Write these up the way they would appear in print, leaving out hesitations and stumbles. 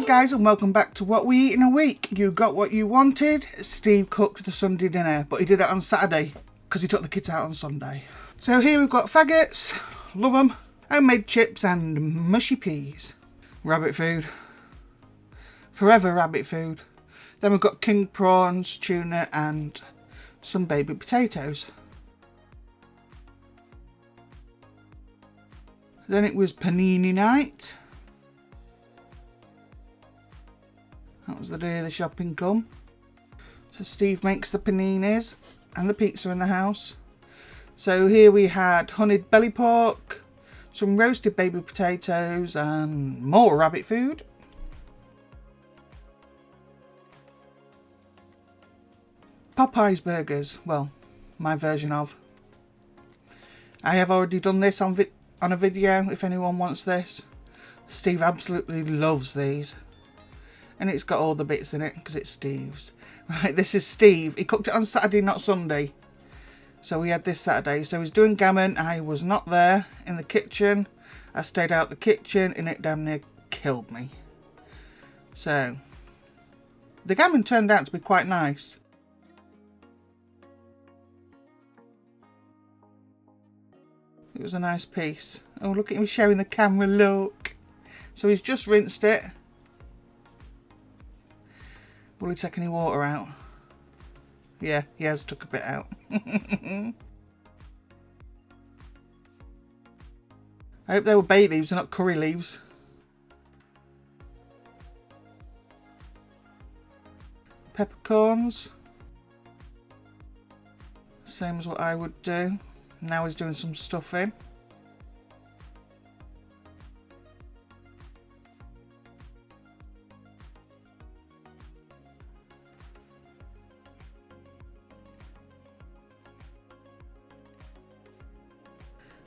Hi guys, and welcome back to What We Eat in a Week. You got what you wanted. Steve cooked the Sunday dinner, but he did it on Saturday because he took the kids out on Sunday. So here we've got faggots, love them, homemade chips and mushy peas. Rabbit food. Forever rabbit food. Then we've got king prawns, tuna and some baby potatoes. Then it was panini night. That was the day the shopping come. So Steve makes the paninis and the pizza in the house. So here we had honeyed belly pork, some roasted baby potatoes and more rabbit food. Popeyes burgers, well, my version of. I have already done this on a video if anyone wants this. Steve absolutely loves these. And it's got all the bits in it because it's Steve's. Right, this is Steve. He cooked it on Saturday, not Sunday. So we had this Saturday. So he's doing gammon. I was not there in the kitchen. I stayed out the kitchen and it damn near killed me. So the gammon turned out to be quite nice. It was a nice piece. Oh, look at him showing the camera, look. So he's just rinsed it. Will he take any water out? Yeah, he has took a bit out. I hope they were bay leaves and not curry leaves. Peppercorns. Same as what I would do. Now he's doing some stuffing.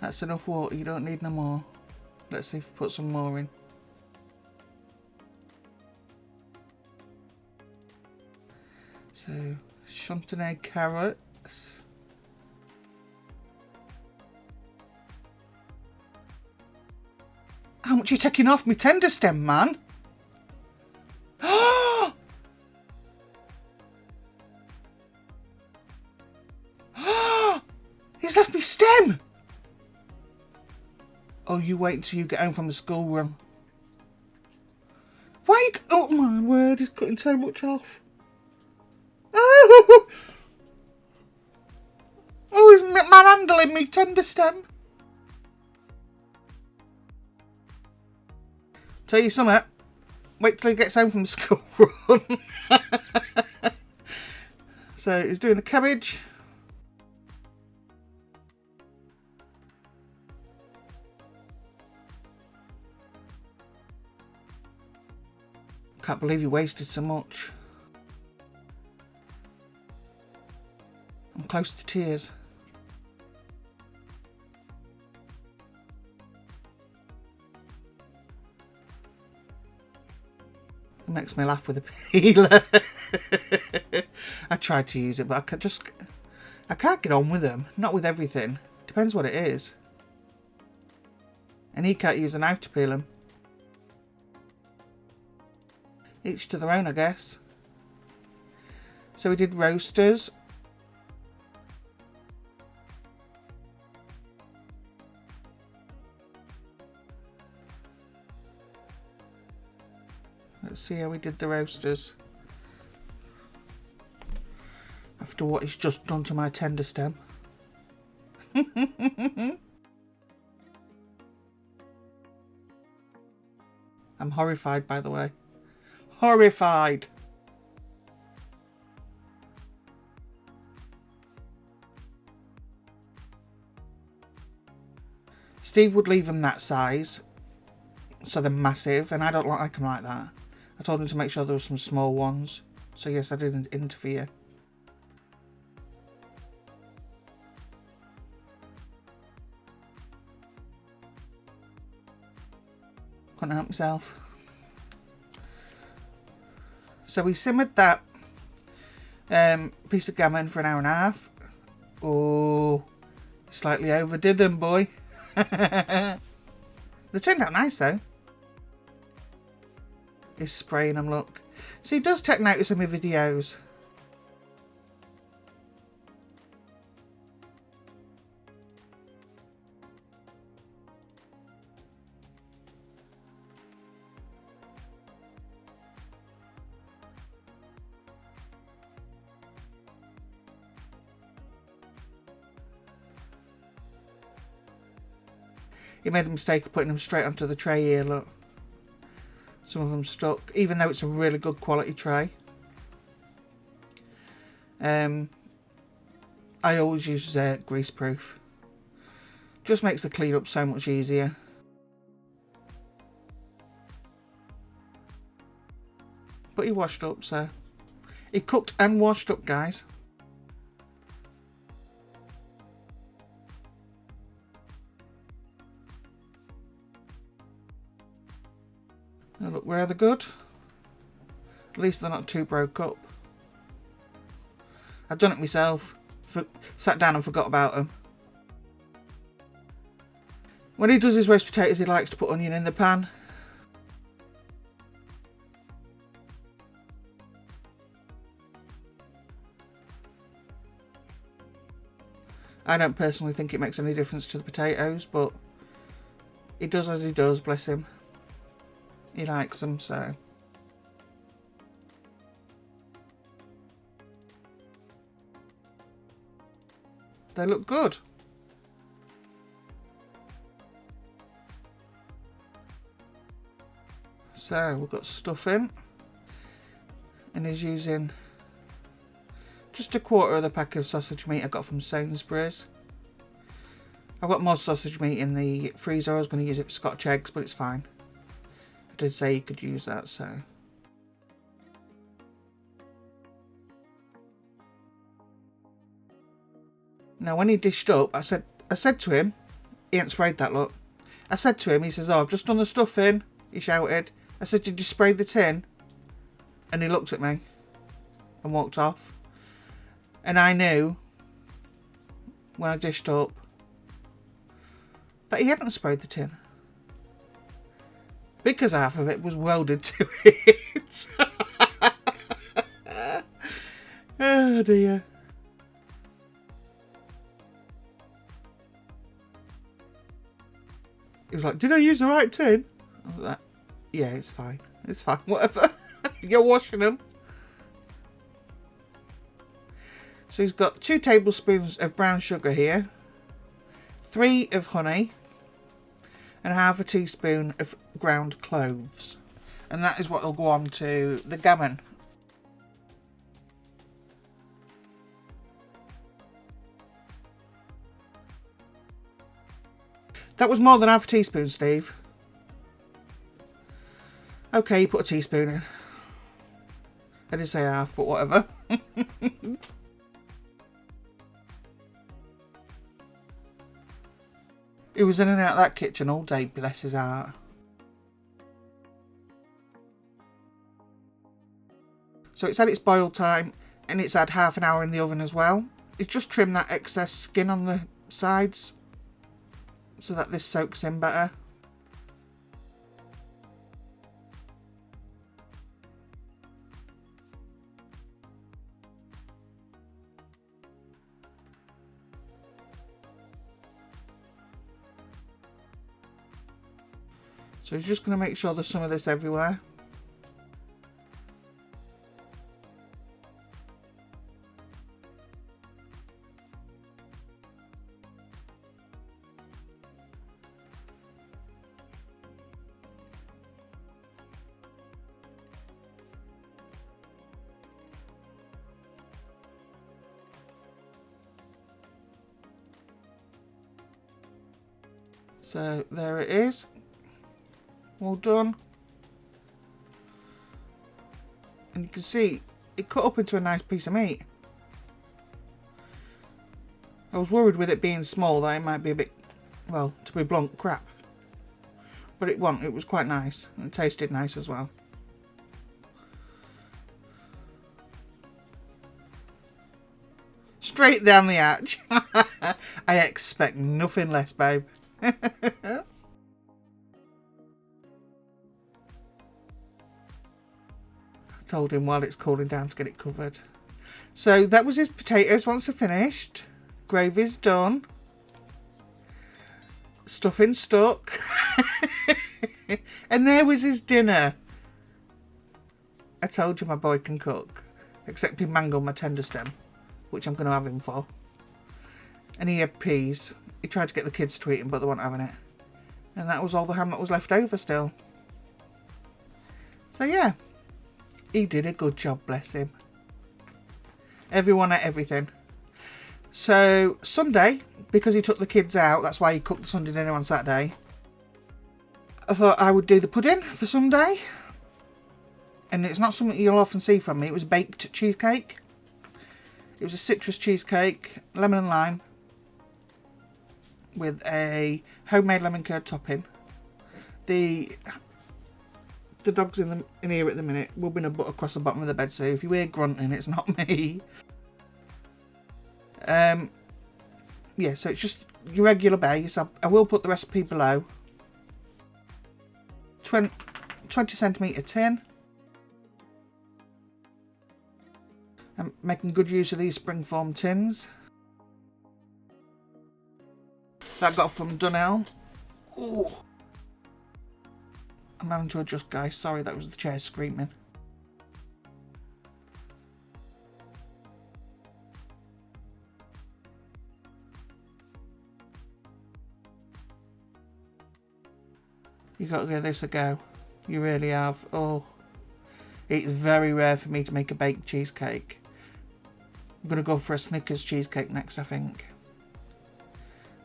That's enough water, you don't need no more. Let's see if we put some more in. So, shunt and egg carrots. How much are you taking off me tender stem, man? He's left me stem! Oh, you wait until you get home from the school run. Why? Oh my word, he's cutting so much off. Oh, he's manhandling me tender stem. Tell you something, wait till he gets home from the school run. So he's doing the cabbage. Can't believe you wasted so much. I'm close to tears. It makes me laugh with a peeler. I tried to use it, but I can't get on with them. Not with everything. Depends what it is. And he can't use a knife to peel them. Each to their own, I guess. So we did roasters. Let's see how we did the roasters. After what he's just done to my tender stem. I'm horrified, by the way. Horrified. Steve would leave them that size, so they're massive, and I don't like them like that. I told him to make sure there were some small ones, so yes, I didn't interfere. Couldn't help myself. So we simmered that piece of gammon for an hour and a half. Oh, slightly overdid them, boy. They turned out nice though. is spraying them, look. See, he does take notice of my videos. He made a mistake of putting them straight onto the tray here, look. Some of them stuck, even though it's a really good quality tray. I always use grease proof. Just makes the clean up so much easier. But he washed up, so he cooked and washed up, guys. They look rather good. At least they're not too broke up. I've done it myself. Sat down and forgot about them. When he does his roast potatoes, he likes to put onion in the pan. I don't personally think it makes any difference to the potatoes, but he does as he does, bless him. He likes them, so. They look good. So we've got stuffing, and he's using just a quarter of the pack of sausage meat I got from Sainsbury's. I've got more sausage meat in the freezer. I was going to use it for Scotch eggs, but it's fine. I did say you could use that, so. Now when he dished up, I said to him, he hadn't sprayed that, look. I said to him, he says, "Oh, I've just done the stuffing," he shouted. I said, "Did you spray the tin?" And he looked at me and walked off. And I knew when I dished up that he hadn't sprayed the tin, because half of it was welded to it. Oh dear. He was like, "Did I use the right tin?" I was like, "Yeah, it's fine. It's fine. Whatever. You're washing them." So he's got 2 tablespoons of brown sugar here, 3 of honey, and half a teaspoon of ground cloves. And that is what will go on to the gammon. That was more than half a teaspoon, Steve. Okay, you put a teaspoon in. I did say half, but whatever. He was in and out of that kitchen all day, bless his heart. So it's had its boil time, and it's had half an hour in the oven as well. It's just trimmed that excess skin on the sides so that this soaks in better. So he's just going to make sure there's some of this everywhere. So there it is. All done. And you can see it cut up into a nice piece of meat. I was worried with it being small that it might be a bit, well, to be blunt, crap. But it wasn't. It was quite nice. And it tasted nice as well. Straight down the hatch. I expect nothing less, babe. Told him while it's cooling down to get it covered. So that was his potatoes once they're finished. Gravy's done. Stuffing stuck. And there was his dinner. I told you my boy can cook. Except he mangled my tender stem, which I'm going to have him for. And he had peas. He tried to get the kids to eat them, but they weren't having it. And that was all the ham that was left over still. So yeah, he did a good job, bless him. Everyone ate everything. So Sunday, because he took the kids out, that's why he cooked the Sunday dinner on Saturday. I thought I would do the pudding for Sunday. And it's not something you'll often see from me. It was baked cheesecake. It was a citrus cheesecake, lemon and lime, with a homemade lemon curd topping. The dog's in here at the minute, rubbing a butt across the bottom of the bed, so if you hear grunting, it's not me. Yeah, so it's just your regular base. I will put the recipe below. 20cm tin. I'm making good use of these springform tins that I got from Dunelm. Ooh. I'm having to adjust, guys. Sorry, that was the chair screaming. You got to give this a go. You really have. Oh, it's very rare for me to make a baked cheesecake. I'm going to go for a Snickers cheesecake next, I think.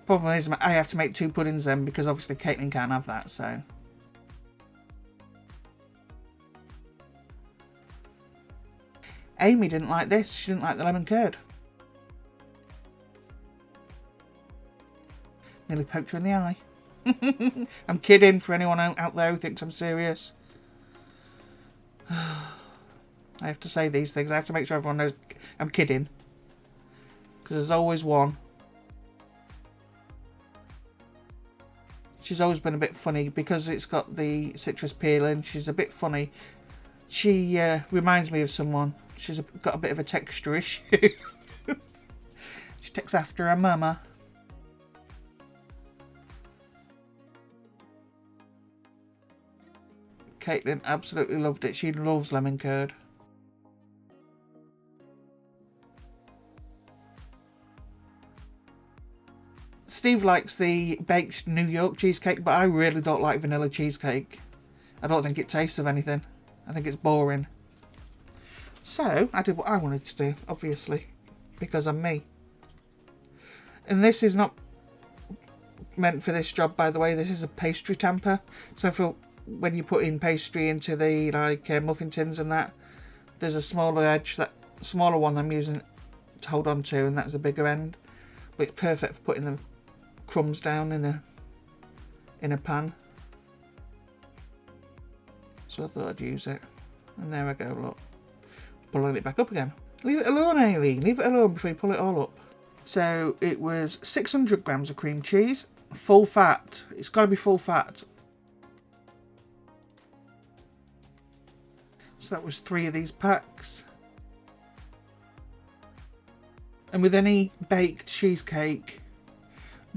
Problem is, I have to make 2 puddings then, because obviously Caitlin can't have that, so. Amy didn't like this. She didn't like the lemon curd. Nearly poked her in the eye. I'm kidding, for anyone out there who thinks I'm serious. I have to say these things. I have to make sure everyone knows I'm kidding. Because there's always one. She's always been a bit funny because it's got the citrus peeling. She's a bit funny. She reminds me of someone. She's got a bit of a texture issue. She takes after her mama. Caitlin absolutely loved it. She loves lemon curd. Steve likes the baked New York cheesecake, but I really don't like vanilla cheesecake. I don't think it tastes of anything. I think it's boring. So, I did what I wanted to do, obviously, because I'm me. And this is not meant for this job, by the way. This is a pastry tamper. So for when you put in pastry into the muffin tins and that, there's a smaller edge, that smaller one I'm using to hold on to, and that's the bigger end. But it's perfect for putting the crumbs down in a pan. So I thought I'd use it. And there I go, look. Pulling it back up again. Leave it alone, Aileen. Leave it alone before you pull it all up. So it was 600 grams of cream cheese. Full fat. It's got to be full fat. So that was 3 of these packs. And with any baked cheesecake,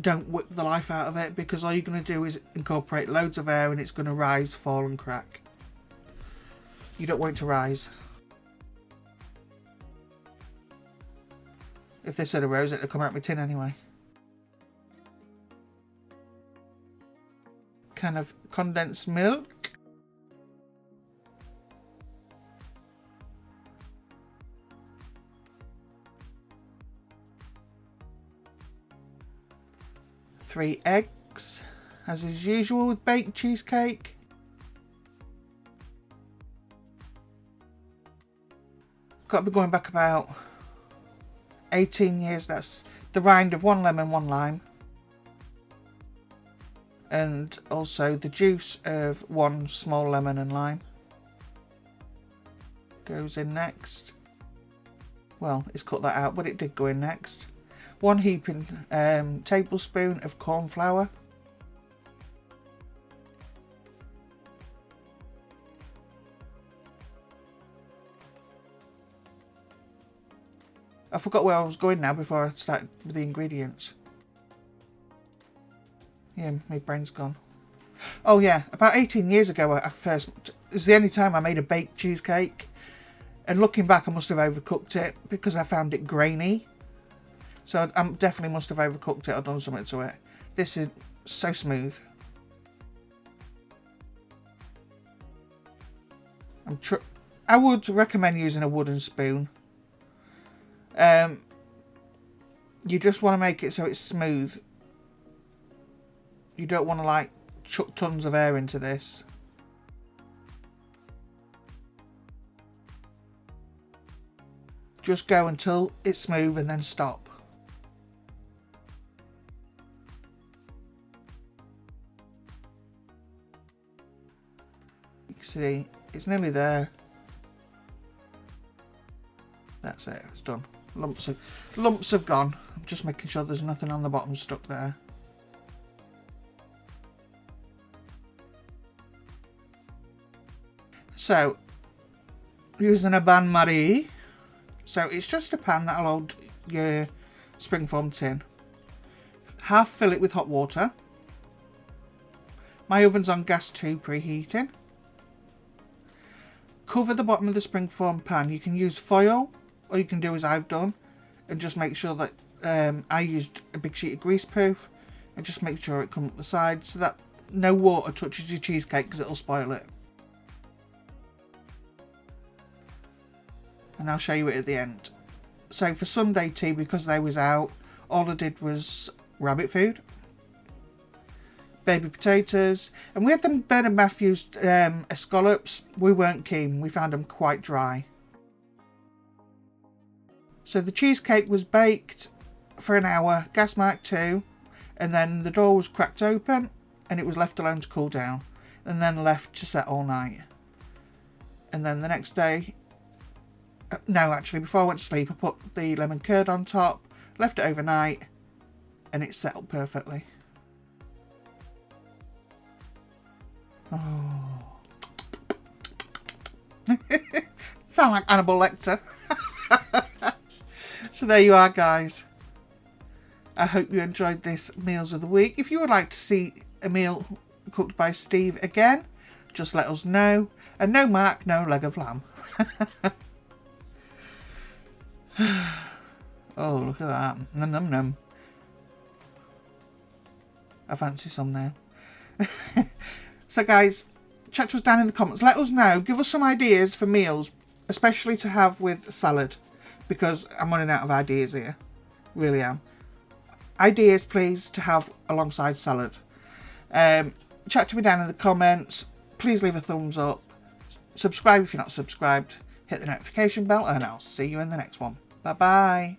don't whip the life out of it, because all you're going to do is incorporate loads of air and it's going to rise, fall and crack. You don't want it to rise. If this had arose, it'd come out my tin anyway. Can of condensed milk. Three eggs, as is usual with baked cheesecake. Got to be going back about 18 years. That's the rind of 1 lemon, 1 lime. And also the juice of 1 small lemon and lime. Goes in next. Well, it's cut that out, but it did go in next. 1 heaping tablespoon of corn flour. I forgot where I was going now before I started with the ingredients. Yeah, my brain's gone. Oh yeah, about 18 years ago it was the only time I made a baked cheesecake. And looking back, I must have overcooked it because I found it grainy. So I definitely must have overcooked it or done something to it. This is so smooth. I would recommend using a wooden spoon. You just want to make it so it's smooth. You don't want to like chuck tons of air into this. Just go until it's smooth and then stop. You can see it's nearly there. That's it, it's done. Lumps have gone. I'm just making sure there's nothing on the bottom stuck there. So, using a bain-marie. So it's just a pan that'll hold your springform tin. Half fill it with hot water. My oven's on gas 2 preheating. Cover the bottom of the springform pan. You can use foil, or you can do as I've done and just make sure that I used a big sheet of greaseproof and just make sure it comes up the side so that no water touches your cheesecake because it'll spoil it. And I'll show you it at the end. So for Sunday tea, because they was out, all I did was rabbit food, baby potatoes, and we had them Bernard Matthews escallops. We weren't keen, we found them quite dry. So the cheesecake was baked for an hour, gas mark 2, and then the door was cracked open and it was left alone to cool down, and then left to set all night. And then the next day, no, actually, before I went to sleep, I put the lemon curd on top, left it overnight, and it settled perfectly. Oh. Sound like Hannibal Lecter. So there you are, guys. I hope you enjoyed this Meals of the Week. If you would like to see a meal cooked by Steve again, just let us know. And no Mark, no leg of lamb. Oh, look at that. Num num num. I fancy some now. So guys, chat to us down in the comments. Let us know. Give us some ideas for meals, especially to have with salad, because I'm running out of ideas here. Really am. Ideas, please, to have alongside salad. Chat to me down in the comments. Please leave a thumbs up. Subscribe if you're not subscribed. Hit the notification bell, and I'll see you in the next one. Bye-bye.